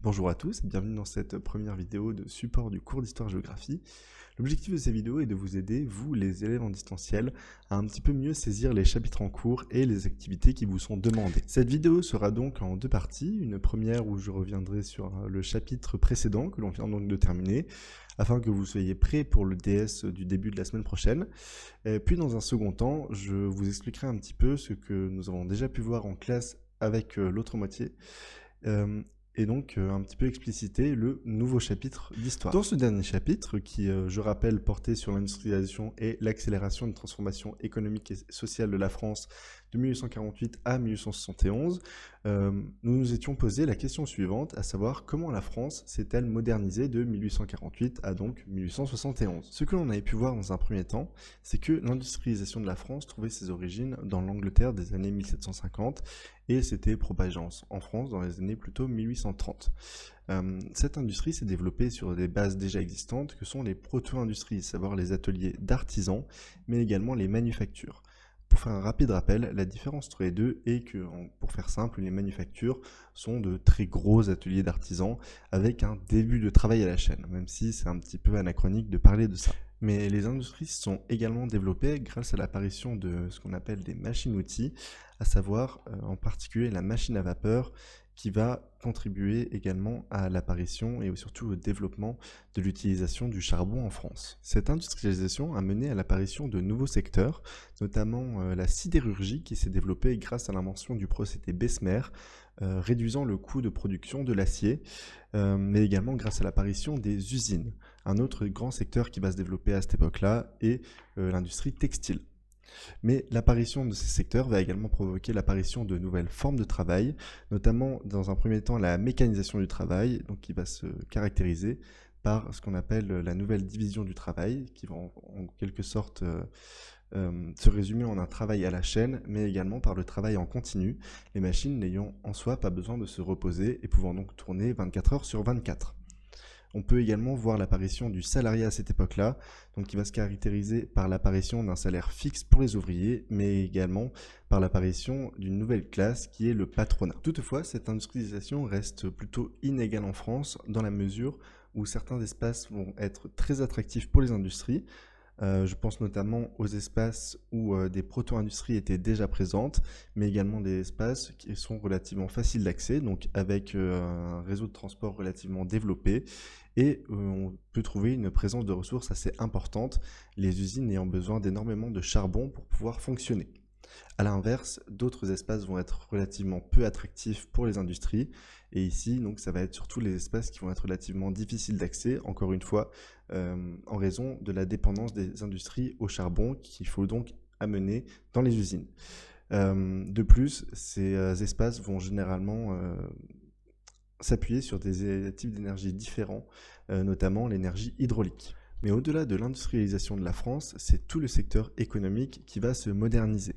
Bonjour à tous et bienvenue dans cette première vidéo de support du cours d'histoire-géographie. L'objectif de ces vidéos est de vous aider, vous les élèves en distanciel, à un petit peu mieux saisir les chapitres en cours et les activités qui vous sont demandées. Cette vidéo sera donc en deux parties, une première où je reviendrai sur le chapitre précédent que l'on vient donc de terminer, afin que vous soyez prêts pour le DS du début de la semaine prochaine. Et puis dans un second temps, je vous expliquerai un petit peu ce que nous avons déjà pu voir en classe avec l'autre moitié. Et donc un petit peu expliciter le nouveau chapitre d'histoire. Dans ce dernier chapitre, qui, je rappelle, portait sur l'industrialisation et l'accélération de transformation économique et sociale de la France de 1848 à 1871, nous nous étions posé la question suivante, à savoir comment la France s'est-elle modernisée de 1848 à donc 1871. Ce que l'on avait pu voir dans un premier temps, c'est que l'industrialisation de la France trouvait ses origines dans l'Angleterre des années 1750 et s'était propagée en France dans les années plutôt 1830. Cette industrie s'est développée sur des bases déjà existantes que sont les proto-industries, à savoir les ateliers d'artisans, mais également les manufactures. Pour faire un rapide rappel, la différence entre les deux est que, pour faire simple, les manufactures sont de très gros ateliers d'artisans avec un début de travail à la chaîne, même si c'est un petit peu anachronique de parler de ça. Mais les industries se sont également développées grâce à l'apparition de ce qu'on appelle des machines-outils, à savoir en particulier la machine à vapeur, qui va contribuer également à l'apparition et surtout au développement de l'utilisation du charbon en France. Cette industrialisation a mené à l'apparition de nouveaux secteurs, notamment la sidérurgie qui s'est développée grâce à l'invention du procédé Bessemer, réduisant le coût de production de l'acier, mais également grâce à l'apparition des usines. Un autre grand secteur qui va se développer à cette époque-là est l'industrie textile. Mais l'apparition de ces secteurs va également provoquer l'apparition de nouvelles formes de travail, notamment dans un premier temps la mécanisation du travail, donc qui va se caractériser par ce qu'on appelle la nouvelle division du travail, qui va en quelque sorte se résumer en un travail à la chaîne, mais également par le travail en continu, les machines n'ayant en soi pas besoin de se reposer et pouvant donc tourner 24 heures sur 24. On peut également voir l'apparition du salariat à cette époque-là, donc qui va se caractériser par l'apparition d'un salaire fixe pour les ouvriers, mais également par l'apparition d'une nouvelle classe qui est le patronat. Toutefois, cette industrialisation reste plutôt inégale en France, dans la mesure où certains espaces vont être très attractifs pour les industries. Je pense notamment aux espaces où des proto-industries étaient déjà présentes, mais également des espaces qui sont relativement faciles d'accès, donc avec un réseau de transport relativement développé, et on peut trouver une présence de ressources assez importante, les usines ayant besoin d'énormément de charbon pour pouvoir fonctionner. A l'inverse, d'autres espaces vont être relativement peu attractifs pour les industries, et ici, donc, ça va être surtout les espaces qui vont être relativement difficiles d'accès, encore une fois, en raison de la dépendance des industries au charbon qu'il faut donc amener dans les usines. De plus, ces espaces vont généralement s'appuyer sur des types d'énergie différents, notamment l'énergie hydraulique. Mais au-delà de l'industrialisation de la France, c'est tout le secteur économique qui va se moderniser.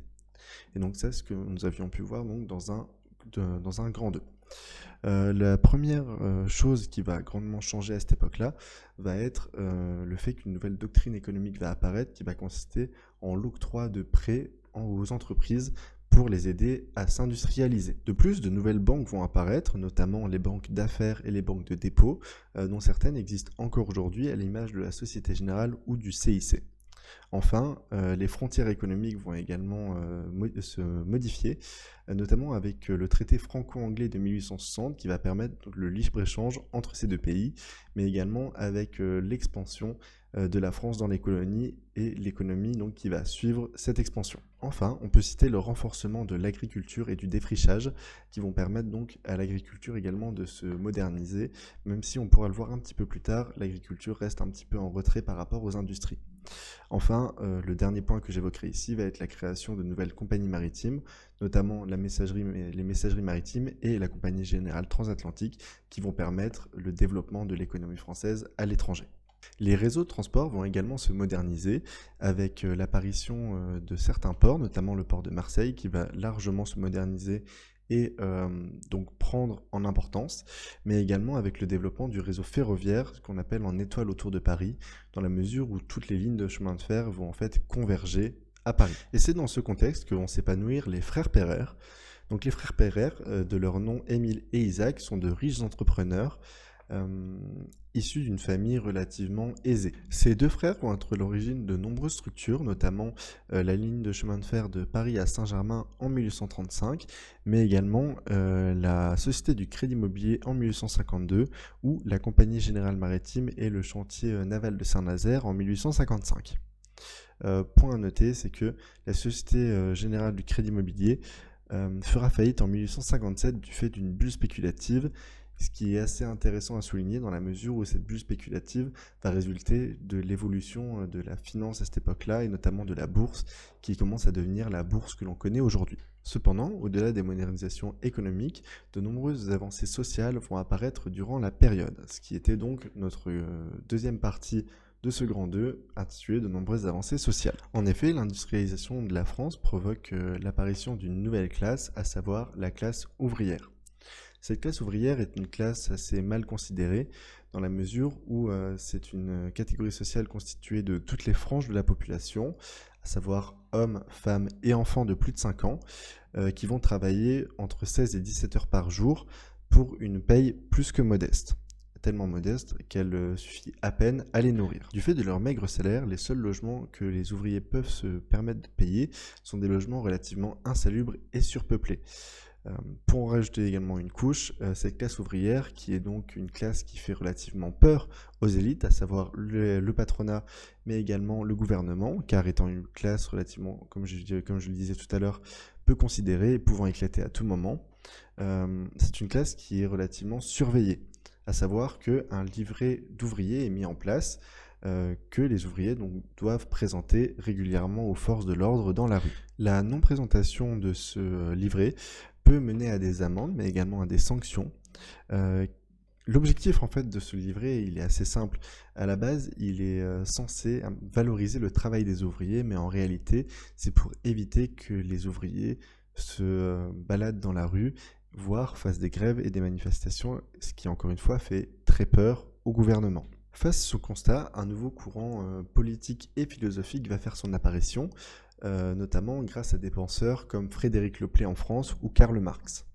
Et donc ça, c'est ce que nous avions pu voir donc, dans un grand 2. La première chose qui va grandement changer à cette époque-là va être le fait qu'une nouvelle doctrine économique va apparaître qui va consister en l'octroi de prêts aux entreprises pour les aider à s'industrialiser. De plus, de nouvelles banques vont apparaître, notamment les banques d'affaires et les banques de dépôt, dont certaines existent encore aujourd'hui à l'image de la Société Générale ou du CIC. Enfin, les frontières économiques vont également se modifier, notamment avec le traité franco-anglais de 1860 qui va permettre le libre-échange entre ces deux pays, mais également avec l'expansion de la France dans les colonies et l'économie donc, qui va suivre cette expansion. Enfin, on peut citer le renforcement de l'agriculture et du défrichage qui vont permettre donc à l'agriculture également de se moderniser, même si on pourra le voir un petit peu plus tard, l'agriculture reste un petit peu en retrait par rapport aux industries. Enfin, le dernier point que j'évoquerai ici va être la création de nouvelles compagnies maritimes, notamment les messageries maritimes et la Compagnie Générale Transatlantique, qui vont permettre le développement de l'économie française à l'étranger. Les réseaux de transport vont également se moderniser avec l'apparition de certains ports, notamment le port de Marseille, qui va largement se moderniser et donc prendre en importance, mais également avec le développement du réseau ferroviaire, ce qu'on appelle en étoile autour de Paris, dans la mesure où toutes les lignes de chemin de fer vont en fait converger à Paris. Et c'est dans ce contexte que vont s'épanouir les frères Pereire, Donc les frères Perrer, de leur nom Émile et Isaac, sont de riches entrepreneurs euh, issus d'une famille relativement aisée. Ces deux frères vont être l'origine de nombreuses structures, notamment la ligne de chemin de fer de Paris à Saint-Germain en 1835, mais également la Société du Crédit Immobilier en 1852, ou la Compagnie Générale Maritime et le chantier naval de Saint-Nazaire en 1855. Point à noter, c'est que la Société Générale du Crédit Immobilier fera faillite en 1857 du fait d'une bulle spéculative, ce qui est assez intéressant à souligner dans la mesure où cette bulle spéculative va résulter de l'évolution de la finance à cette époque-là et notamment de la bourse qui commence à devenir la bourse que l'on connaît aujourd'hui. Cependant, au-delà des modernisations économiques, de nombreuses avancées sociales vont apparaître durant la période, ce qui était donc notre deuxième partie de ce grand 2 intitulé de nombreuses avancées sociales. En effet, l'industrialisation de la France provoque l'apparition d'une nouvelle classe, à savoir la classe ouvrière. Cette classe ouvrière est une classe assez mal considérée dans la mesure où c'est une catégorie sociale constituée de toutes les franges de la population, à savoir hommes, femmes et enfants de plus de 5 ans, qui vont travailler entre 16 et 17 heures par jour pour une paye plus que modeste. Tellement modeste qu'elle suffit à peine à les nourrir. Du fait de leur maigre salaire, les seuls logements que les ouvriers peuvent se permettre de payer sont des logements relativement insalubres et surpeuplés. Pour en rajouter également une couche, cette classe ouvrière, qui est donc une classe qui fait relativement peur aux élites, à savoir le patronat, mais également le gouvernement, car étant une classe relativement, comme je le disais tout à l'heure, peu considérée et pouvant éclater à tout moment, c'est une classe qui est relativement surveillée, à savoir qu'un livret d'ouvriers est mis en place, que les ouvriers donc, doivent présenter régulièrement aux forces de l'ordre dans la rue. La non-présentation de ce livret peut mener à des amendes, mais également à des sanctions. L'objectif en fait de ce livret, il est assez simple. À la base, il est censé valoriser le travail des ouvriers, mais en réalité, c'est pour éviter que les ouvriers se baladent dans la rue, voire fassent des grèves et des manifestations, ce qui encore une fois fait très peur au gouvernement. Face à ce constat, un nouveau courant politique et philosophique va faire son apparition, notamment grâce à des penseurs comme Frédéric Leplet en France ou Karl Marx.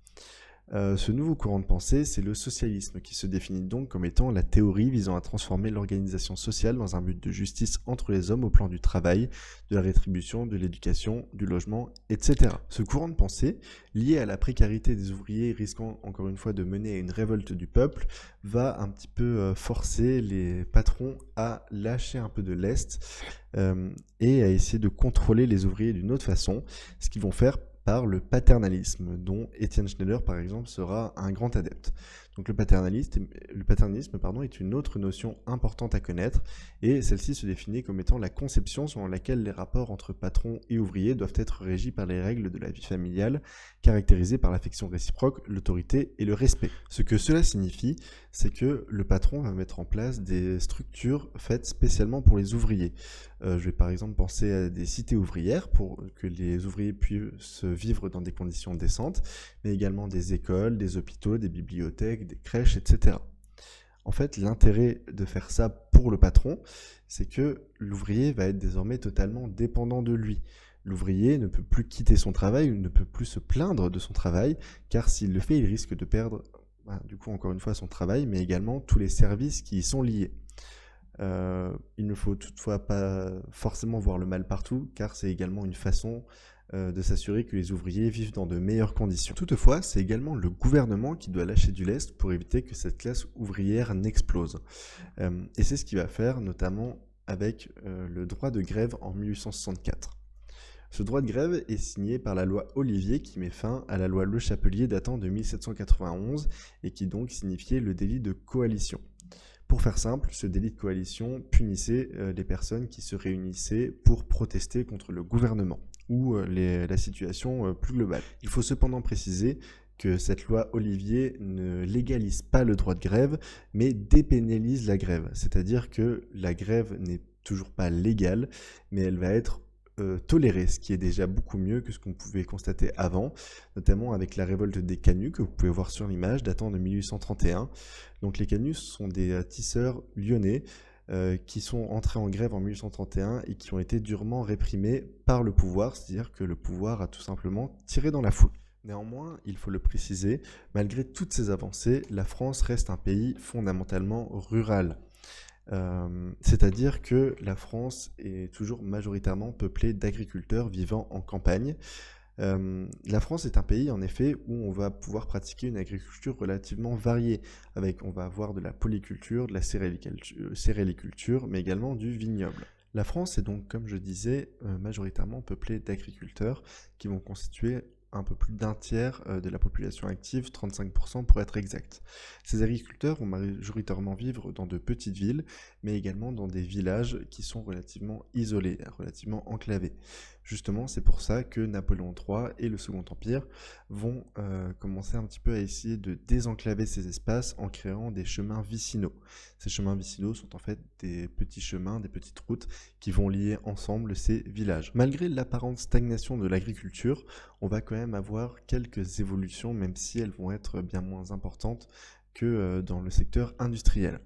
Ce nouveau courant de pensée, c'est le socialisme, qui se définit donc comme étant la théorie visant à transformer l'organisation sociale dans un but de justice entre les hommes au plan du travail, de la rétribution, de l'éducation, du logement, etc. Ce courant de pensée, lié à la précarité des ouvriers risquant encore une fois de mener à une révolte du peuple, va un petit peu forcer les patrons à lâcher un peu de lest et à essayer de contrôler les ouvriers d'une autre façon, ce qu'ils vont faire par le paternalisme, dont Étienne Schneider, par exemple, sera un grand adepte. Donc le paternalisme est une autre notion importante à connaître, et celle-ci se définit comme étant la conception selon laquelle les rapports entre patrons et ouvriers doivent être régis par les règles de la vie familiale, caractérisées par l'affection réciproque, l'autorité et le respect. Ce que cela signifie, c'est que le patron va mettre en place des structures faites spécialement pour les ouvriers. Je vais par exemple penser à des cités ouvrières pour que les ouvriers puissent vivre dans des conditions décentes, mais également des écoles, des hôpitaux, des bibliothèques, des crèches, etc. En fait, l'intérêt de faire ça pour le patron, c'est que l'ouvrier va être désormais totalement dépendant de lui. L'ouvrier ne peut plus quitter son travail, ne peut plus se plaindre de son travail, car s'il le fait, il risque de perdre, du coup, encore une fois, son travail, mais également tous les services qui y sont liés. Il ne faut toutefois pas forcément voir le mal partout, car c'est également une façon de s'assurer que les ouvriers vivent dans de meilleures conditions. Toutefois, c'est également le gouvernement qui doit lâcher du lest pour éviter que cette classe ouvrière n'explose. Et c'est ce qu'il va faire, notamment avec le droit de grève en 1864. Ce droit de grève est signé par la loi Olivier qui met fin à la loi Le Chapelier datant de 1791 et qui donc signifiait le délit de coalition. Pour faire simple, ce délit de coalition punissait les personnes qui se réunissaient pour protester contre le gouvernement ou la situation plus globale. Il faut cependant préciser que cette loi Olivier ne légalise pas le droit de grève, mais dépénalise la grève. C'est-à-dire que la grève n'est toujours pas légale, mais elle va être tolérée, ce qui est déjà beaucoup mieux que ce qu'on pouvait constater avant, notamment avec la révolte des Canuts, que vous pouvez voir sur l'image, datant de 1831. Donc les Canuts sont des tisseurs lyonnais qui sont entrés en grève en 1831 et qui ont été durement réprimés par le pouvoir, c'est-à-dire que le pouvoir a tout simplement tiré dans la foule. Néanmoins, il faut le préciser, malgré toutes ces avancées, la France reste un pays fondamentalement rural. C'est-à-dire que la France est toujours majoritairement peuplée d'agriculteurs vivant en campagne. La France est un pays en effet où on va pouvoir pratiquer une agriculture relativement variée, on va avoir de la polyculture, de la céréaliculture, mais également du vignoble. La France est donc, comme je disais, majoritairement peuplée d'agriculteurs qui vont constituer un peu plus d'un tiers de la population active, 35% pour être exact. Ces agriculteurs vont majoritairement vivre dans de petites villes, mais également dans des villages qui sont relativement isolés, relativement enclavés. Justement, c'est pour ça que Napoléon III et le Second Empire vont commencer un petit peu à essayer de désenclaver ces espaces en créant des chemins vicinaux. Ces chemins vicinaux sont en fait des petits chemins, des petites routes qui vont lier ensemble ces villages. Malgré l'apparente stagnation de l'agriculture, on va quand même avoir quelques évolutions, même si elles vont être bien moins importantes que dans le secteur industriel.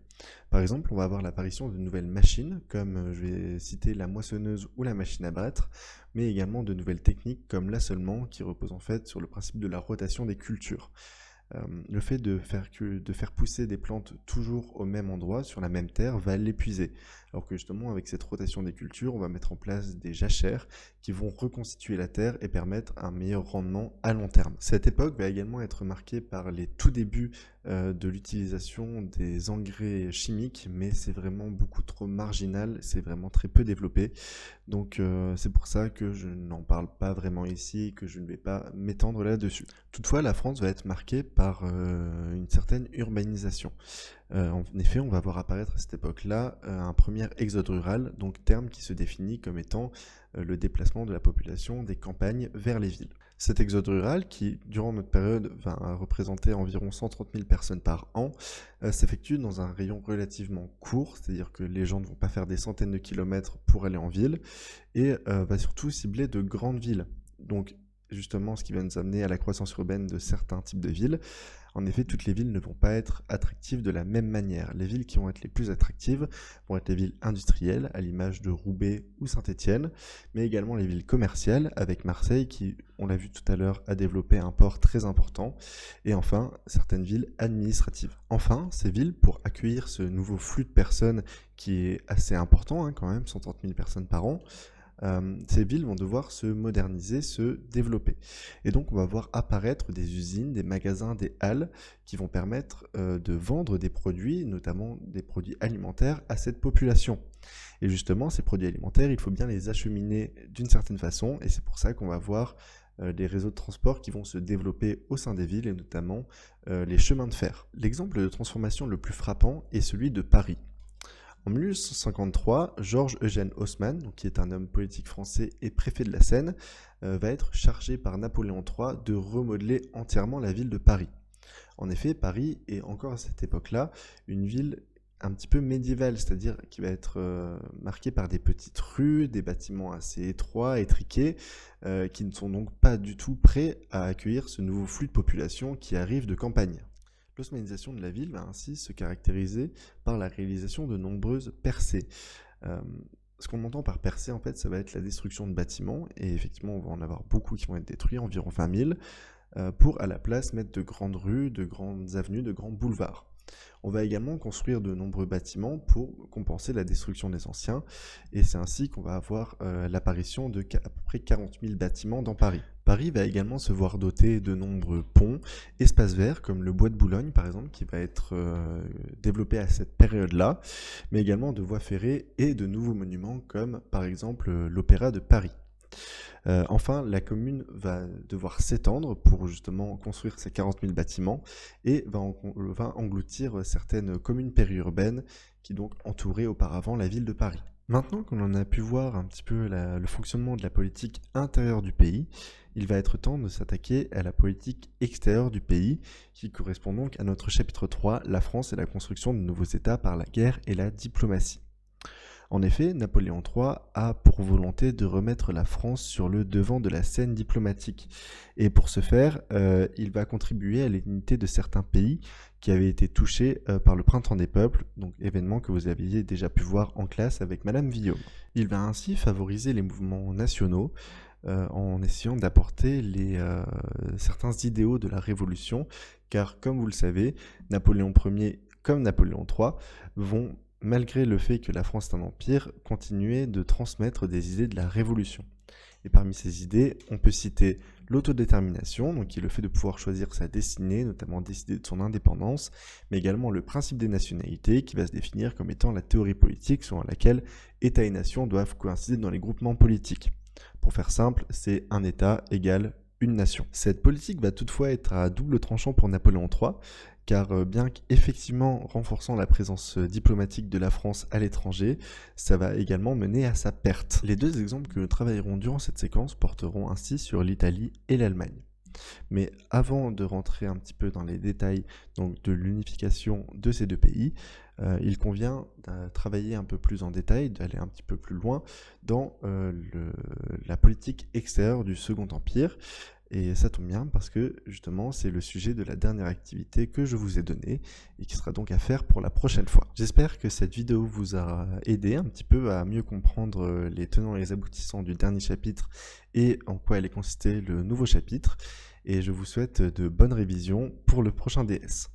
Par exemple, on va avoir l'apparition de nouvelles machines, comme je vais citer la moissonneuse ou la machine à battre, mais également de nouvelles techniques comme l'assolement, qui repose en fait sur le principe de la rotation des cultures. Le fait de faire pousser des plantes toujours au même endroit, sur la même terre, va l'épuiser. Alors que justement, avec cette rotation des cultures, on va mettre en place des jachères qui vont reconstituer la terre et permettre un meilleur rendement à long terme. Cette époque va également être marquée par les tout débuts de l'utilisation des engrais chimiques, mais c'est vraiment beaucoup trop marginal, c'est vraiment très peu développé. Donc c'est pour ça que je n'en parle pas vraiment ici et que je ne vais pas m'étendre là-dessus. Toutefois, la France va être marquée par une certaine urbanisation. En effet, on va voir apparaître à cette époque-là un premier exode rural, donc terme qui se définit comme étant le déplacement de la population des campagnes vers les villes. Cet exode rural, qui durant notre période va représenter environ 130 000 personnes par an, s'effectue dans un rayon relativement court, c'est-à-dire que les gens ne vont pas faire des centaines de kilomètres pour aller en ville, et va surtout cibler de grandes villes. Donc justement, ce qui va nous amener à la croissance urbaine de certains types de villes. En effet, toutes les villes ne vont pas être attractives de la même manière. Les villes qui vont être les plus attractives vont être les villes industrielles, à l'image de Roubaix ou Saint-Étienne, mais également les villes commerciales, avec Marseille qui, on l'a vu tout à l'heure, a développé un port très important, et enfin, certaines villes administratives. Enfin, ces villes, pour accueillir ce nouveau flux de personnes qui est assez important, quand même, 130 000 personnes par an, ces villes vont devoir se moderniser, se développer. Et donc on va voir apparaître des usines, des magasins, des halles qui vont permettre de vendre des produits, notamment des produits alimentaires, à cette population. Et justement, ces produits alimentaires, il faut bien les acheminer d'une certaine façon, et c'est pour ça qu'on va voir des réseaux de transport qui vont se développer au sein des villes, et notamment les chemins de fer. L'exemple de transformation le plus frappant est celui de Paris. En 1853, Georges Eugène Haussmann, qui est un homme politique français et préfet de la Seine, va être chargé par Napoléon III de remodeler entièrement la ville de Paris. En effet, Paris est encore à cette époque-là une ville un petit peu médiévale, c'est-à-dire qui va être marquée par des petites rues, des bâtiments assez étroits, étriqués, qui ne sont donc pas du tout prêts à accueillir ce nouveau flux de population qui arrive de campagne. L'osmanisation de la ville va ainsi se caractériser par la réalisation de nombreuses percées. Ce qu'on entend par percée, en fait, ça va être la destruction de bâtiments, et effectivement, on va en avoir beaucoup qui vont être détruits, environ 20 000, pour à la place mettre de grandes rues, de grandes avenues, de grands boulevards. On va également construire de nombreux bâtiments pour compenser la destruction des anciens, et c'est ainsi qu'on va avoir l'apparition de à peu près 40 000 bâtiments dans Paris. Paris va également se voir doté de nombreux ponts, espaces verts comme le bois de Boulogne par exemple, qui va être développé à cette période-là, mais également de voies ferrées et de nouveaux monuments comme par exemple l'Opéra de Paris. Enfin, la commune va devoir s'étendre pour justement construire ces 40 000 bâtiments et va engloutir certaines communes périurbaines qui donc entouraient auparavant la ville de Paris. Maintenant qu'on en a pu voir un petit peu le fonctionnement de la politique intérieure du pays, il va être temps de s'attaquer à la politique extérieure du pays, qui correspond donc à notre chapitre 3, la France et la construction de nouveaux États par la guerre et la diplomatie. En effet, Napoléon III a pour volonté de remettre la France sur le devant de la scène diplomatique. Et pour ce faire, il va contribuer à l'unité de certains pays qui avaient été touchés par le Printemps des peuples, donc événement que vous aviez déjà pu voir en classe avec Madame Villaume. Il va ainsi favoriser les mouvements nationaux, en essayant d'apporter certains idéaux de la Révolution, car comme vous le savez, Napoléon Ier comme Napoléon III vont, malgré le fait que la France est un empire, continuer de transmettre des idées de la Révolution. Et parmi ces idées, on peut citer l'autodétermination, donc qui est le fait de pouvoir choisir sa destinée, notamment décider de son indépendance, mais également le principe des nationalités, qui va se définir comme étant la théorie politique selon laquelle État et nation doivent coïncider dans les groupements politiques. Pour faire simple, c'est un État égale une nation. Cette politique va toutefois être à double tranchant pour Napoléon III, car bien qu'effectivement renforçant la présence diplomatique de la France à l'étranger, ça va également mener à sa perte. Les deux exemples que nous travaillerons durant cette séquence porteront ainsi sur l'Italie et l'Allemagne. Mais avant de rentrer un petit peu dans les détails donc, de l'unification de ces deux pays, il convient de travailler un peu plus en détail, d'aller un petit peu plus loin dans la politique extérieure du Second Empire. Et ça tombe bien parce que justement c'est le sujet de la dernière activité que je vous ai donnée et qui sera donc à faire pour la prochaine fois. J'espère que cette vidéo vous a aidé un petit peu à mieux comprendre les tenants et les aboutissants du dernier chapitre et en quoi allait consister le nouveau chapitre. Et je vous souhaite de bonnes révisions pour le prochain DS.